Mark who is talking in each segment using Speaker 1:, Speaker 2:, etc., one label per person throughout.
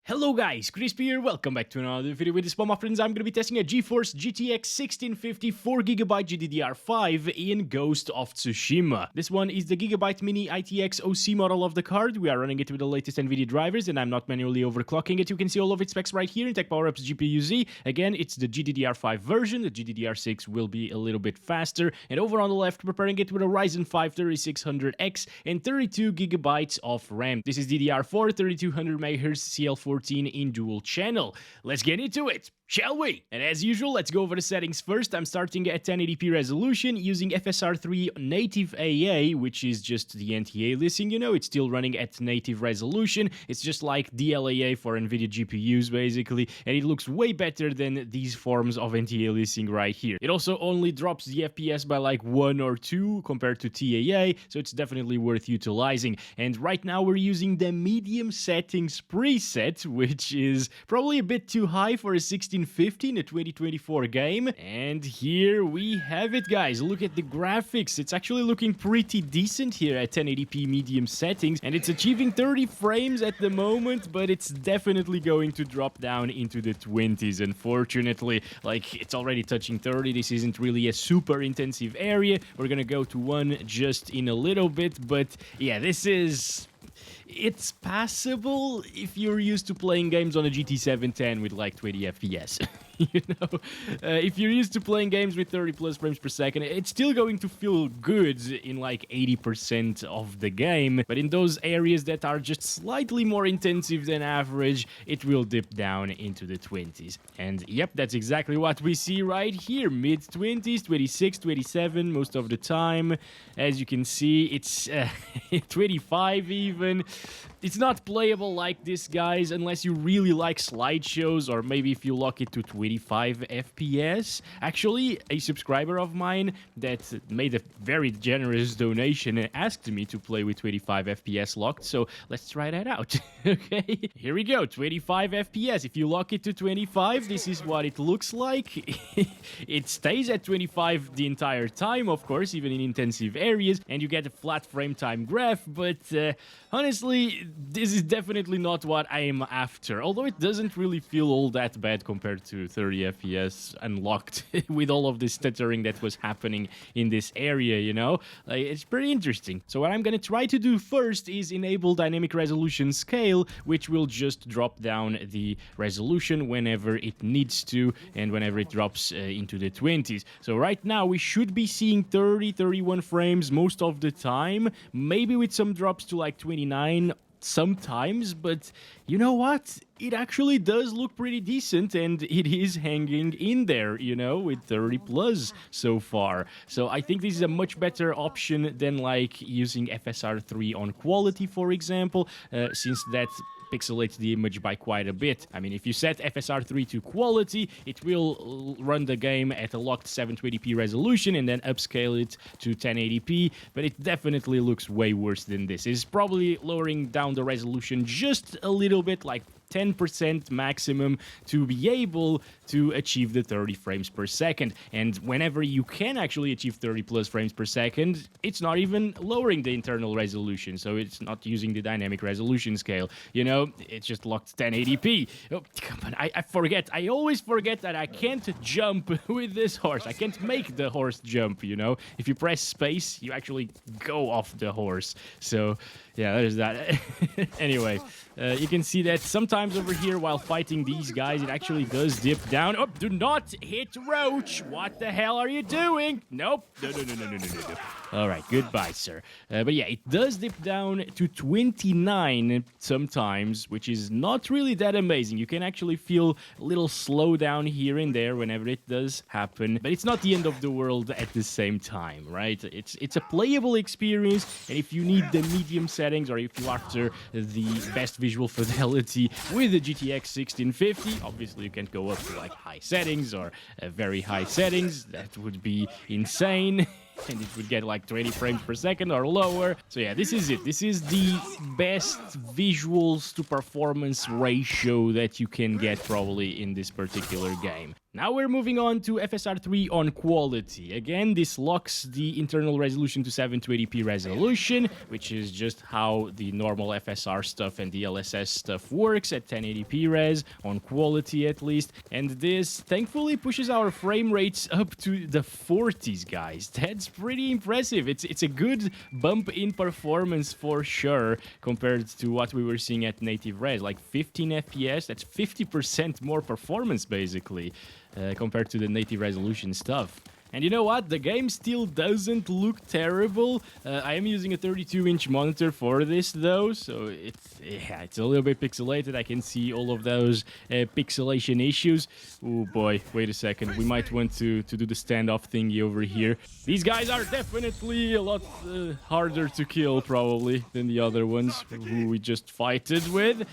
Speaker 1: Hello guys, Crispy here, welcome back to another video. With this one, my friends, I'm going to be testing a GeForce GTX 1650 4GB GDDR5 in Ghost of Tsushima. This one is the Gigabyte Mini ITX OC model of the card. We are running it with the latest Nvidia drivers and I'm not manually overclocking it. You can see all of its specs right here in Tech Power Up's GPU-Z. Again, it's the GDDR5 version. The GDDR6 will be a little bit faster. And over on the left, we're pairing it with a Ryzen 5 3600X and 32GB of RAM. This is DDR4 3200MHz CL14 in dual channel. Let's get into it, shall we? And as usual, let's go over the settings first. I'm starting at 1080p resolution using FSR native AA, which is just the anti-aliasing, you know, it's still running at native resolution. It's just like DLAA for Nvidia GPUs, basically, and it looks way better than these forms of anti-aliasing right here. It also only drops the FPS by like 1 or 2 compared to TAA, so it's definitely worth utilizing. And right now we're using the medium settings preset, which is probably a bit too high for a 1650 in a 2024 game. And here we have it, guys. Look at the graphics. It's actually looking pretty decent here at 1080p medium settings, and it's achieving 30 frames at the moment, but it's definitely going to drop down into the 20s, unfortunately. Like, it's already touching 30. This isn't really a super intensive area. We're gonna go to 1 just in a little bit, but yeah, it's passable if you're used to playing games on a GT 710 with like 20 FPS. You know, if you're used to playing games with 30 plus frames per second, it's still going to feel good in like 80% of the game. But in those areas that are just slightly more intensive than average, it will dip down into the 20s. And yep, that's exactly what we see right here. Mid 20s, 26, 27 most of the time. As you can see, it's 25 even. It's not playable like this, guys, unless you really like slideshows, or maybe if you lock it to 25 FPS. Actually, a subscriber of mine that made a very generous donation and asked me to play with 25 FPS locked, so let's try that out. Okay, here we go, 25 FPS. If you lock it to 25, this is what it looks like. It stays at 25 the entire time, of course, even in intensive areas, and you get a flat frame time graph, but honestly, this is definitely not what I am after, although it doesn't really feel all that bad compared to 30 FPS unlocked with all of this stuttering that was happening in this area, you know? Like, it's pretty interesting. So what I'm gonna try to do first is enable dynamic resolution scale, which will just drop down the resolution whenever it needs to and whenever it drops into the 20s. So right now we should be seeing 30, 31 frames most of the time, maybe with some drops to like 29 sometimes, but you know what? It actually does look pretty decent, and it is hanging in there, you know, with 30 plus so far. So I think this is a much better option than like using FSR 3 on quality, for example, since that pixelates the image by quite a bit. I mean, if you set FSR 3 to quality, it will run the game at a locked 720p resolution and then upscale it to 1080p, but it definitely looks way worse than this. It's probably lowering down the resolution just a little bit, like 10% maximum, to be able to achieve the 30 frames per second. And whenever you can actually achieve 30 plus frames per second, it's not even lowering the internal resolution, so it's not using the dynamic resolution scale. You know, it's just locked 1080p. Oh, come on, I forget. I always forget that I can't jump with this horse. I can't make the horse jump, you know? If you press space, you actually go off the horse. So, yeah, there's that. Anyway, you can see that sometimes over here while fighting these guys, it actually does dip down. Oh, do not hit Roach. What the hell are you doing? Nope. No. All right, goodbye, sir. But yeah, it does dip down to 29 sometimes, which is not really that amazing. You can actually feel a little slowdown here and there whenever it does happen, but it's not the end of the world at the same time, right? It's a playable experience, and if you need the medium settings, or if you're after the best visual fidelity with the GTX 1650, obviously you can't go up to like high settings or very high settings. That would be insane. And it would get like 20 frames per second or lower. So yeah, this is it. This is the best visuals to performance ratio that you can get probably in this particular game. Now we're moving on to FSR 3 on quality. Again, this locks the internal resolution to 720p resolution, which is just how the normal FSR stuff and DLSS stuff works at 1080p res, on quality at least. And this thankfully pushes our frame rates up to the 40s, guys. That's pretty impressive. It's a good bump in performance for sure compared to what we were seeing at native res, like 15 FPS. That's 50% more performance basically. Compared to the native resolution stuff. And you know what? The game still doesn't look terrible. I am using a 32-inch monitor for this, though, so it's a little bit pixelated. I can see all of those pixelation issues. Oh boy, wait a second. We might want to do the standoff thingy over here. These guys are definitely a lot harder to kill, probably, than the other ones who we just fighted with.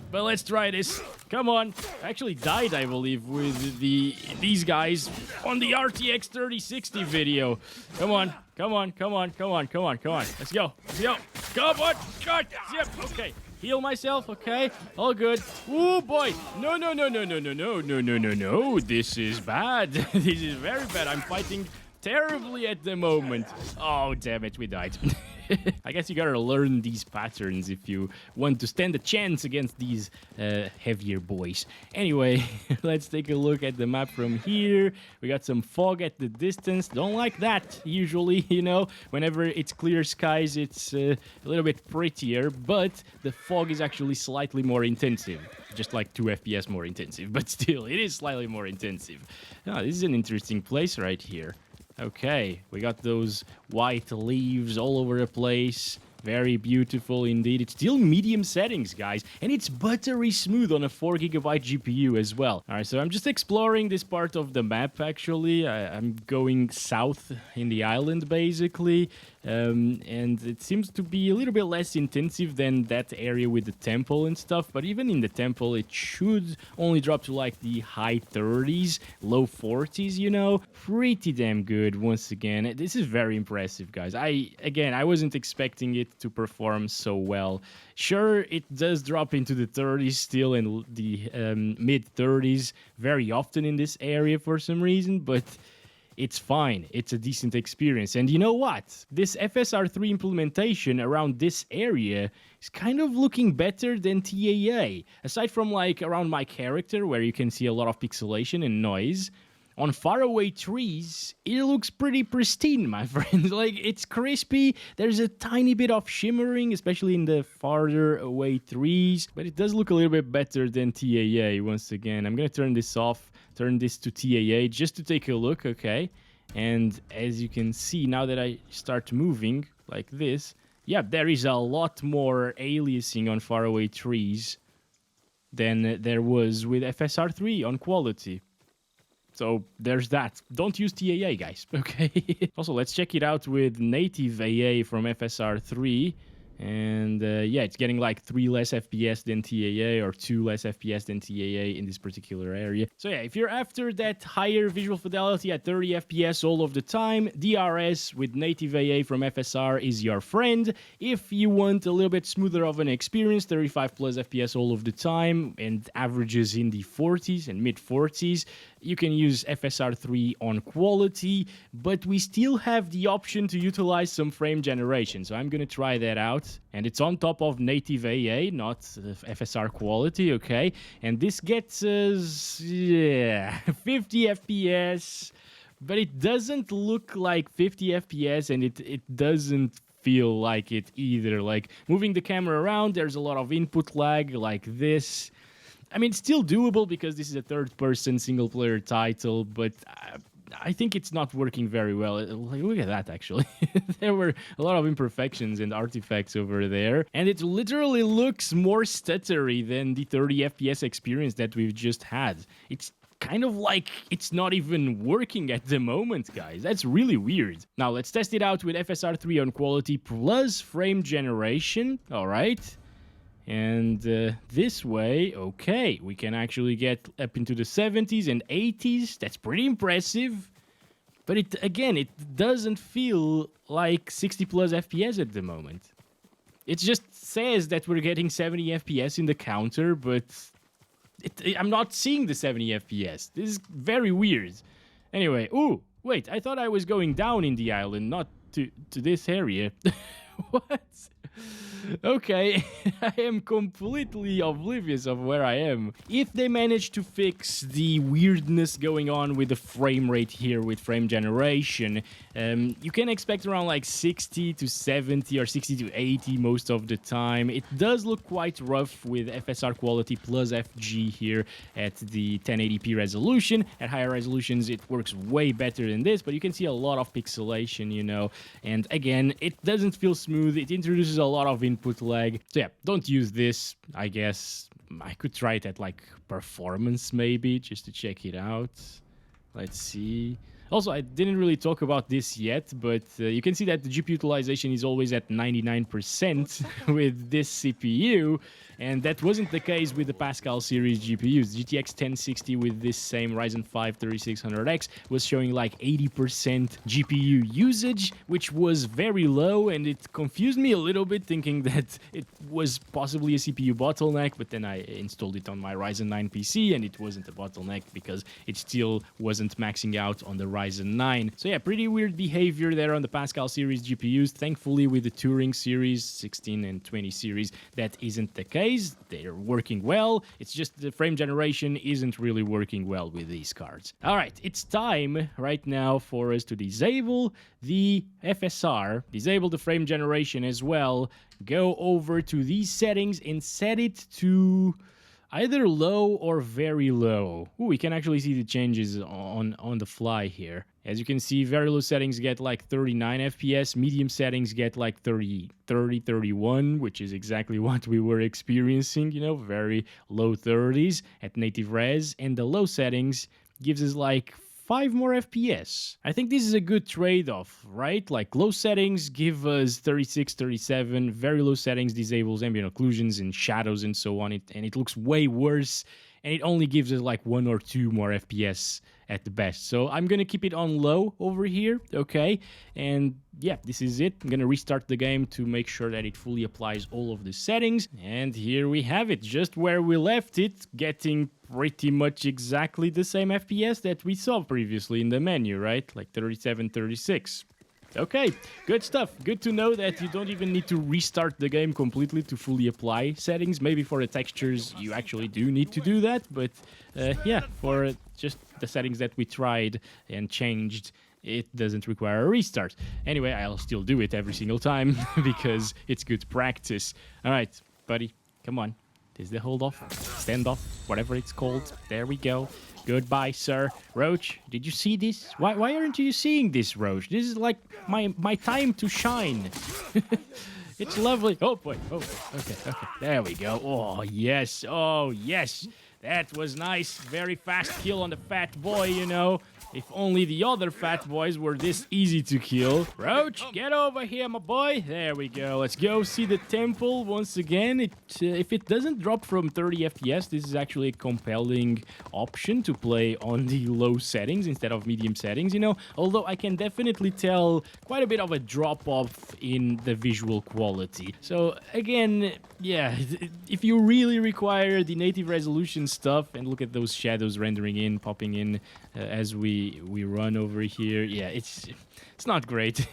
Speaker 1: But let's try this. Come on. I actually died, I believe, with these guys on the RTX 3060 video. Come on. Come on. Come on. Come on. Come on. Come on. Let's go. Let's go. Come on. God. Yep. Okay. Heal myself. Okay. All good. Oh boy. No, no, no, no, no, no, no, no, no, no, no. This is bad. This is very bad. I'm fighting terribly at the moment. Oh, damn it. We died. I guess you gotta learn these patterns if you want to stand a chance against these heavier boys. Anyway, let's take a look at the map from here. We got some fog at the distance. Don't like that, usually, you know. Whenever it's clear skies, it's a little bit prettier, but the fog is actually slightly more intensive. Just like 2 FPS more intensive, but still, it is slightly more intensive. Oh, this is an interesting place right here. Okay, we got those white leaves all over the place. Very beautiful indeed. It's still medium settings, guys, and it's buttery smooth on a 4GB GPU as well. All right, so I'm just exploring this part of the map, actually. I'm going south in the island, basically, and it seems to be a little bit less intensive than that area with the temple and stuff, but even in the temple, it should only drop to like the high 30s, low 40s, you know? Pretty damn good, once again. This is very impressive, guys. I wasn't expecting it to perform so well. Sure, it does drop into the 30s still and the mid-30s very often in this area for some reason, but it's fine. It's a decent experience. And you know what? This FSR 3 implementation around this area is kind of looking better than TAA. Aside from like around my character where you can see a lot of pixelation and noise, on faraway trees, it looks pretty pristine, my friends. Like, it's crispy. There's a tiny bit of shimmering, especially in the farther away trees. But it does look a little bit better than TAA, once again. I'm going to turn this off, turn this to TAA, just to take a look, okay? And as you can see, now that I start moving like this, yeah, there is a lot more aliasing on faraway trees than there was with FSR 3 on quality. So there's that. Don't use TAA, guys, okay? Also, let's check it out with native AA from FSR 3. And yeah, it's getting like 3 less FPS than TAA or 2 less FPS than TAA in this particular area. So yeah, if you're after that higher visual fidelity at 30 FPS all of the time, DRS with native AA from FSR is your friend. If you want a little bit smoother of an experience, 35 plus FPS all of the time and averages in the 40s and mid 40s, you can use FSR 3 on quality, but we still have the option to utilize some frame generation. So I'm going to try that out. And it's on top of native AA, not FSR quality, okay? And this gets us, 50 FPS, but it doesn't look like 50 FPS, and it doesn't feel like it either. Like, moving the camera around, there's a lot of input lag like this. I mean, it's still doable because this is a third-person single-player title, but I think it's not working very well. Like, look at that, actually. There were a lot of imperfections and artifacts over there, and it literally looks more stuttery than the 30 FPS experience that we've just had. It's kind of like it's not even working at the moment, guys. That's really weird. Now, let's test it out with FSR 3 on quality plus frame generation, all right? And this way, okay, we can actually get up into the 70s and 80s. That's pretty impressive. But it doesn't feel like 60 plus FPS at the moment. It just says that we're getting 70 FPS in the counter, but I'm not seeing the 70 FPS. This is very weird. Anyway, ooh, wait, I thought I was going down in the island, not to this area. What? Okay, I am completely oblivious of where I am. If they manage to fix the weirdness going on with the frame rate here with frame generation, you can expect around like 60 to 70 or 60 to 80 most of the time. It does look quite rough with FSR Quality plus FG here at the 1080p resolution. At higher resolutions, it works way better than this, but you can see a lot of pixelation, you know. And again, it doesn't feel smooth. It introduces a lot of input lag. So yeah, don't use this, I guess. I could try it at like performance maybe, just to check it out. Let's see. Also, I didn't really talk about this yet, but you can see that the GPU utilization is always at 99% with this CPU, and that wasn't the case with the Pascal series GPUs. GTX 1060 with this same Ryzen 5 3600X was showing like 80% GPU usage, which was very low, and it confused me a little bit, thinking that it was possibly a CPU bottleneck, but then I installed it on my Ryzen 9 PC, and it wasn't a bottleneck because it still wasn't maxing out on the Ryzen 9. So yeah, pretty weird behavior there on the Pascal series GPUs. Thankfully, with the Turing series, 16 and 20 series, that isn't the case. They're working well. It's just the frame generation isn't really working well with these cards. All right, it's time right now for us to disable the FSR, disable the frame generation as well, go over to these settings and set it to either low or very low. Ooh, we can actually see the changes on the fly here. As you can see, very low settings get like 39 FPS, medium settings get like 30, 31, which is exactly what we were experiencing, you know, very low 30s at native res, and the low settings gives us like 5 more FPS. I think this is a good trade-off, right? Like low settings give us 36, 37, very low settings disables ambient occlusions and shadows and so on, and it looks way worse, and it only gives us like 1 or 2 more FPS at the best. So I'm gonna keep it on low over here, okay? And yeah, this is it. I'm gonna restart the game to make sure that it fully applies all of the settings. And here we have it, just where we left it, getting pretty much exactly the same FPS that we saw previously in the menu, right? Like 37, 36. Okay, good stuff. Good to know that you don't even need to restart the game completely to fully apply settings. Maybe for the textures you actually do need to do that, but yeah, for just the settings that we tried and changed, it doesn't require a restart. Anyway, I'll still do it every single time because it's good practice. All right, buddy, come on. This is the hold off, stand off, whatever it's called. There we go. Goodbye, sir. Roach, did you see this? Why aren't you seeing this, Roach? This is like my time to shine. It's lovely. Oh, boy. Oh, okay. There we go. Oh, yes. Oh, yes. That was nice. Very fast kill on the fat boy, you know. If only the other fat boys were this easy to kill. Roach, get over here, my boy. There we go. Let's go see the temple once again. If it doesn't drop from 30 FPS, this is actually a compelling option to play on the low settings instead of medium settings, you know. Although I can definitely tell quite a bit of a drop-off in the visual quality. So again, yeah, if you really require the native resolution stuff, and look at those shadows rendering in, popping in as we run over here, yeah, it's not great.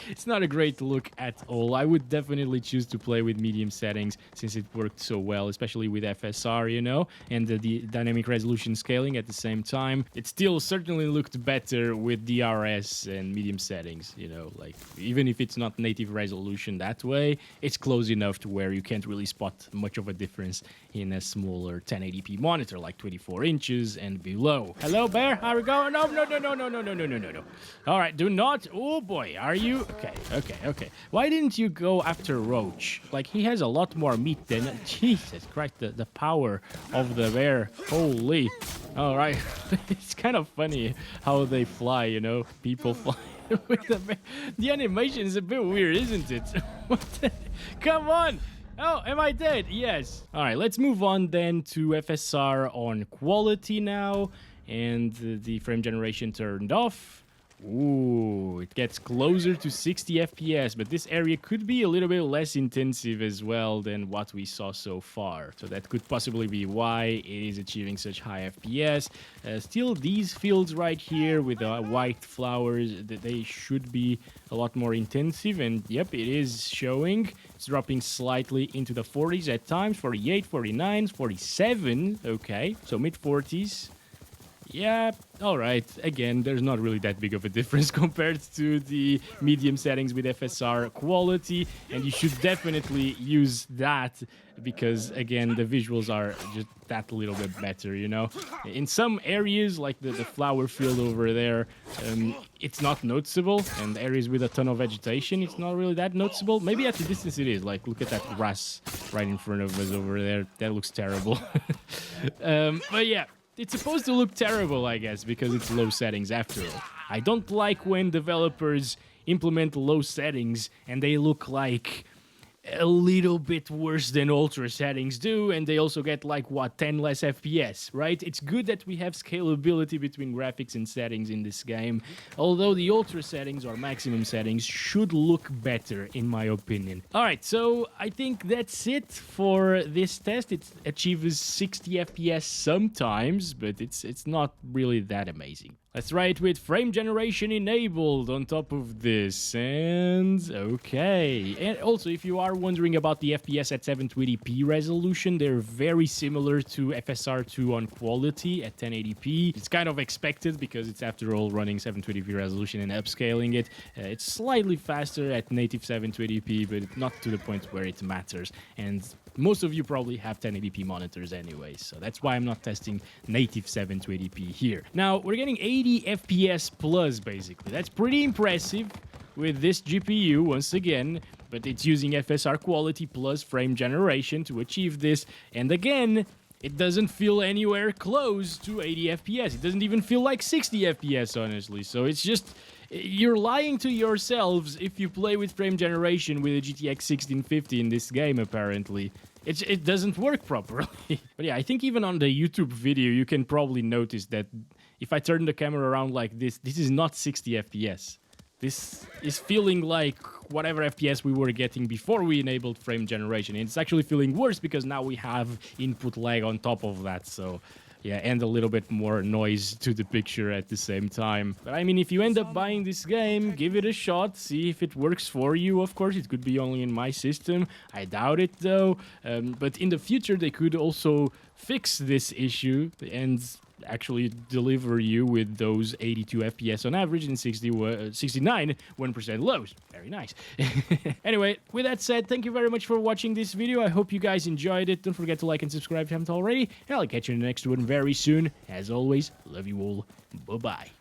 Speaker 1: It's not a great look at all. I would definitely choose to play with medium settings since it worked so well, especially with FSR, you know, and the dynamic resolution scaling at the same time. It still certainly looked better with DRS and medium settings, you know, like even if it's not native resolution that way, it's close enough to where you can't really spot much of a difference in a smaller 1080p monitor like 24 inches and below. Hello, Bear, how are we going? No. All right, do not. Oh boy, are you? Okay. Why didn't you go after Roach? Like, he has a lot more meat than... Jesus Christ, the power of the bear. Holy. All right. It's kind of funny how they fly, you know? People fly with the bear. The animation is a bit weird, isn't it? What the... Come on. Oh, am I dead? Yes. All right, let's move on then to FSR on quality now. And the frame generation turned off. Ooh, it gets closer to 60 FPS, but this area could be a little bit less intensive as well than what we saw so far. So that could possibly be why it is achieving such high FPS. Still, these fields right here with the white flowers, they should be a lot more intensive. And yep, it is showing. It's dropping slightly into the 40s at times, 48, 49, 47. Okay, so mid-40s. Yeah, alright. Again, there's not really that big of a difference compared to the medium settings with FSR Quality, and you should definitely use that because, again, the visuals are just that little bit better, you know? In some areas, like the flower field over there, it's not noticeable, and areas with a ton of vegetation, it's not really that noticeable. Maybe at the distance it is. Like, look at that grass right in front of us over there. That looks terrible. But yeah. It's supposed to look terrible, I guess, because it's low settings after all. I don't like when developers implement low settings and they look like a little bit worse than ultra settings do, and they also get like, what, 10 less FPS, right? It's good that we have scalability between graphics and settings in this game, although the ultra settings or maximum settings should look better, in my opinion. Alright, so I think that's it for this test. It achieves 60 FPS sometimes, but it's not really that amazing. Let's try it with frame generation enabled on top of this, and okay. And also, if you are wondering about the FPS at 720p resolution, they're very similar to FSR2 on quality at 1080p. It's kind of expected because it's, after all, running 720p resolution and upscaling it. It's slightly faster at native 720p, but not to the point where it matters. And most of you probably have 1080p monitors anyway, so that's why I'm not testing native 720p here. Now, we're getting 80 FPS plus, basically. That's pretty impressive with this GPU, once again, but it's using FSR Quality plus frame generation to achieve this, and again, it doesn't feel anywhere close to 80 FPS. It doesn't even feel like 60 FPS, honestly, so it's just... You're lying to yourselves if you play with frame generation with a GTX 1650 in this game, apparently. It doesn't work properly. But yeah, I think even on the YouTube video, you can probably notice that if I turn the camera around like this is not 60 FPS. This is feeling like whatever FPS we were getting before we enabled frame generation. And it's actually feeling worse because now we have input lag on top of that, so... yeah, and a little bit more noise to the picture at the same time. But I mean, if you end up buying this game, give it a shot, see if it works for you. Of course, it could be only in my system. I doubt it, though. But in the future, they could also fix this issue and actually deliver you with those 82 FPS on average and 69 1% lows. Very nice. Anyway, with that said, thank you very much for watching this video. I hope you guys enjoyed it. Don't forget to like and subscribe if you haven't already. And I'll catch you in the next one very soon. As always, love you all. Bye-bye.